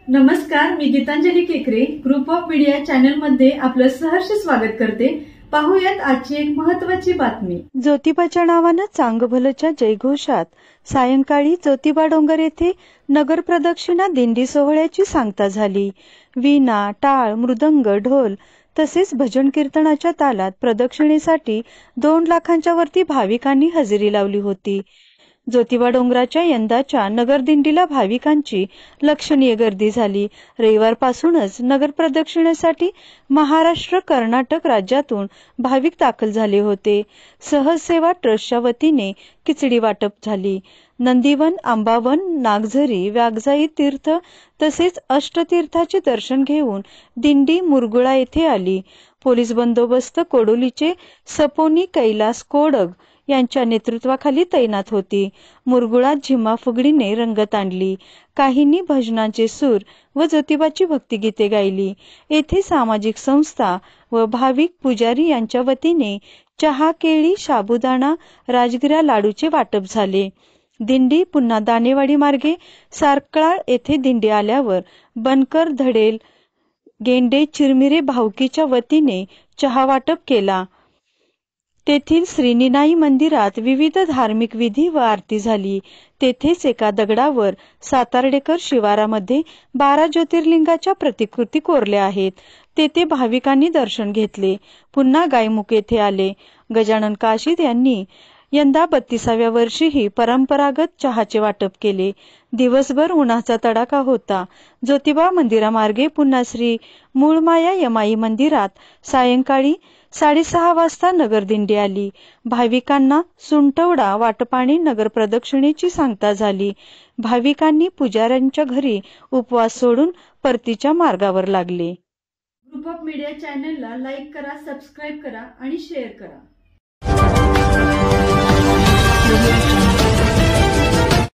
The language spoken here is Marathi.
नमस्कार, मी गीतांजली केकरे ग्रुप ऑफ मीडिया चॅनल मध्ये आपलं सहर्ष स्वागत करते। पाहूयात आजची एक महत्त्वाची बातमी। ज्योतिबाच्या नावानं चांगभलच्या जयघोषात सायंकाळी ज्योतिबा डोंगर येथे नगर प्रदक्षिणा दिंडी सोहळ्याची सांगता झाली। वीणा, टाळ, मृदंग, ढोल तसेच भजन कीर्तनाच्या तालात प्रदक्षिणेसाठी 2 लाखांच्या वरती भाविकांनी हजेरी लावली होती। ज्योतिबा डोंगराच्या यंदाच्या नगर दिंडीला भाविकांची लक्षणीय गर्दी झाली। रविवारपासूनच नगर प्रदक्षिणेसाठी महाराष्ट्र, कर्नाटक राज्यातून भाविक दाखल झाले होते। सहज सेवा ट्रस्टच्या वतीने खिचडी वाटप झाली। नंदीवन, आंबावन, नागझरी, व्यागजाई तीर्थ तसेच अष्टतीर्थाचे दर्शन घेऊन दिंडी मुरगुळा येथे आली। पोलीस बंदोबस्त कोडोलीचे सपोनी कैलास कोडग यांच्या नेतृत्वाखाली तैनात होती। मुरगुळात झिम्मा फुगडीने रंगत आणली। काहींनी भजनांचे सूर व ज्योतिबाची भक्तिगीते गायली। येथे सामाजिक संस्था व भाविक पुजारी यांच्या वतीने चहा, केळी, साबुदाणा, राजगिरा लाडूचे वाटप झाले। दिंडी पुन्हा दानेवाडी मार्गे सारकळाळ येथे दिंडी आल्यावर बनकर, धडेल, गेंडे, चिरमिरे भावकीच्या वतीने चहा वाटप केला। तेथील श्रीनिनाई मंदिरात विविध धार्मिक विधी व आरती झाली। तेथेच एका दगडावर सातार्डेकर शिवारामध्ये 12 ज्योतिर्लिंगाच्या प्रतिकृती कोरल्या आहेत। तेथे भाविकांनी दर्शन घेतले। पुन्हा गायमुख येथे आले। गजानन काशीद यांनी यंदा 32व्या वर्षीही परंपरागत चहाचे वाटप केले। दिवसभर उन्हाचा तडाखा होता। ज्योतिबा मंदिरामार्गे पुन्हा श्री मूळमाया यमाई मंदिरात सायंकाळी 6:30 वाजता नगरदिंडी आली। भाविकांना सुंठवडा वाटपाने नगर प्रदक्षिणेची सांगता झाली। भाविकांनी पुजाऱ्यांच्या घरी उपवास सोडून परतीच्या मार्गावर लागले। ग्रुप ऑफ मीडिया चॅनलला लाईक करा, सबस्क्राईब करा आणि शेअर करा।